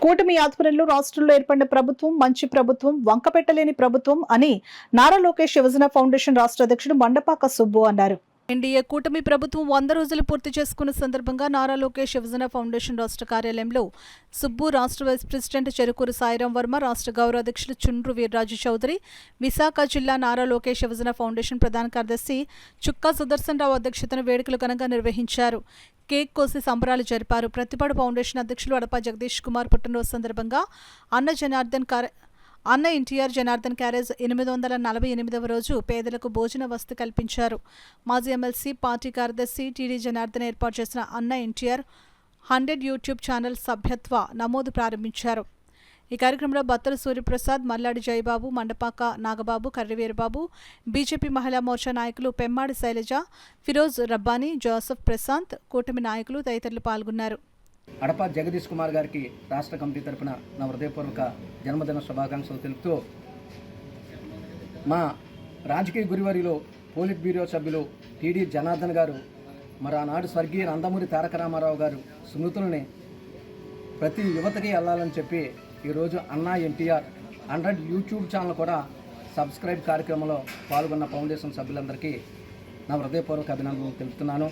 కూటమి ఆధ్వర్యంలో రాష్ట్రంలో ఏర్పడిన ప్రభుత్వం మంచి ప్రభుత్వం, వంకపెట్టలేని ప్రభుత్వం అని నారా లోకేష్ యువజన ఫౌండేషన్ రాష్ట్ర అధ్యక్షుడు మండపాక సుబ్బు అన్నారు. ఎన్డీఏ కూటమి ప్రభుత్వం 100 రోజులు పూర్తి చేసుకున్న సందర్భంగా నారా లోకేష్ యువజన ఫౌండేషన్ రాష్ట్ర కార్యాలయంలో సుబ్బు, రాష్ట్ర వైస్ ప్రెసిడెంట్ చెరుకూరు సాయిరాం వర్మ, రాష్ట్ర గౌరవ అధ్యక్షులు చుండ్రు వీర్రాజు చౌదరి, విశాఖ జిల్లా నారా లోకేష్ యువజన ఫౌండేషన్ ప్రధాన కార్యదర్శి చుక్కా సుదర్శన్ రావు అధ్యక్షతన వేడుకలు ఘనంగా నిర్వహించారు. కేక్ కోసి సంబరాలు జరిపారు. ప్రతిపాడు ఫౌండేషన్ అధ్యక్షులు అడప జగదీష్ కుమార్ పుట్టినరోజు సందర్భంగా అన్న ఎన్టీఆర్ జనార్దన్ క్యారేజ్ 848వ రోజు పేదలకు భోజన వసతి కల్పించారు. మాజీ ఎమ్మెల్సీ పార్టీ కార్యదర్శి టీడీ జనార్దన్ ఏర్పాటు చేసిన అన్న ఎన్టీఆర్ 100 యూట్యూబ్ ఛానల్ సభ్యత్వ నమోదు ప్రారంభించారు. ఈ కార్యక్రమంలో బత్తల సూర్యప్రసాద్, మల్లాడి జయబాబు, మండపాక నాగబాబు, కర్రి వీరబాబు, బీజేపీ మహిళా మోర్చా నాయకులు పెమ్మాడి శైలజ, ఫిరోజ్ రబ్బానీ, జోసెఫ్ ప్రశాంత్, కూటమి నాయకులు తదితరులు పాల్గొన్నారు. అడప జగదీష్ కుమార్ గారికి రాష్ట్ర కమిటీ తరపున నా హృదయపూర్వక జన్మదిన శుభాకాంక్షలు తెలుపుతూ, మా రాజకీయ గురువారిలో పోలిట్ బ్యూరో సభ్యులు టీడీ జనార్దన్ గారు మరి ఆనాడు స్వర్గీయ నందమూరి తారక రామారావు గారు స్మృతుల్ని ప్రతి యువతకి వెళ్ళాలని చెప్పి ఈరోజు అన్నా ఎన్టీఆర్ 100 యూట్యూబ్ ఛానల్ కూడా సబ్స్క్రైబ్ కార్యక్రమంలో పాల్గొన్న ఫౌండేషన్ సభ్యులందరికీ నా హృదయపూర్వక అభినందనలు తెలుపుతున్నాను.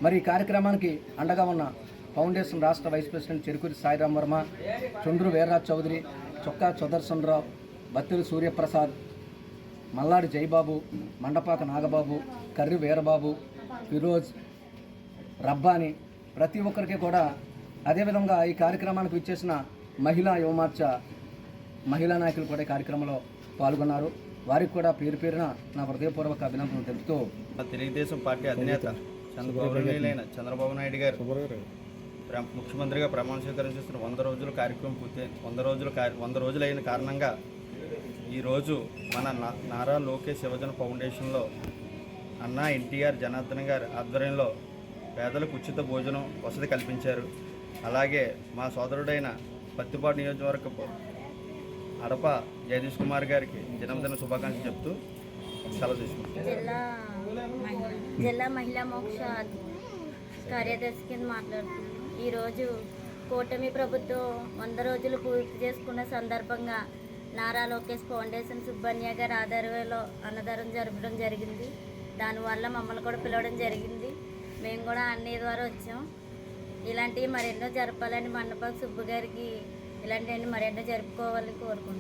మరి ఈ కార్యక్రమానికి అండగా ఉన్న ఫౌండేషన్ రాష్ట్ర వైస్ ప్రెసిడెంట్ చెరుకూరి సాయిరాం వర్మ, చుండ్రు వీర్రాజ్ చౌదరి, చుక్కా సుదర్శన్ రావు, బత్తిరి సూర్యప్రసాద్, మల్లాడి జయబాబు, మండపాక నాగబాబు, కర్రి వీరబాబు, ఫిరోజ్ రబ్బానీ, ప్రతి ఒక్కరికి కూడా, అదేవిధంగా ఈ కార్యక్రమానికి విచ్చేసిన మహిళా యువమోర్చా మహిళా నాయకులు కూడా ఈ కార్యక్రమంలో పాల్గొన్నారు. వారికి కూడా పేరు పేరున నా హృదయపూర్వక అభినందనలు తెలుపుతూ, తెలుగుదేశం పార్టీ అధినేత చంద్రబాబు నాయుడు గారు ముఖ్యమంత్రిగా ప్రమాణ స్వీకారం చేస్తున్న 100 రోజుల కార్యక్రమం పూర్తి 100 రోజులు అయిన కారణంగా ఈరోజు మన నారా లోకేష్ యువజన ఫౌండేషన్లో అన్నా ఎన్టీఆర్ జనార్దన్ గారి ఆధ్వర్యంలో పేదలకు ఉచిత భోజనం వసతి కల్పించారు. అలాగే మా సోదరుడైన పత్తిపాడు నియోజకవర్గ అడప జగదీష్ కుమార్ గారికి జన్మదిన శుభాకాంక్షలు చెప్తూ సెలవు తీసుకుంటాం. జిల్లా మహిళా మోక్ష కార్యదర్శి కింద మాట్లాడుతున్నాను. ఈరోజు కూటమి ప్రభుత్వం 100 రోజులు పూర్తి చేసుకున్న సందర్భంగా నారా లోకేష్ ఫౌండేషన్ సుబ్బన్య గారి ఆధ్వర్యంలో అన్నదానం జరపడం జరిగింది. దానివల్ల మమ్మల్ని కూడా పిలవడం జరిగింది. మేము కూడా అన్నయ్య ద్వారా వచ్చాం. ఇలాంటివి మరెన్నో జరపాలని మండపాక సుబ్బు గారికి ఇలాంటివన్నీ మరెన్నో జరుపుకోవాలని కోరుకుంటున్నాం.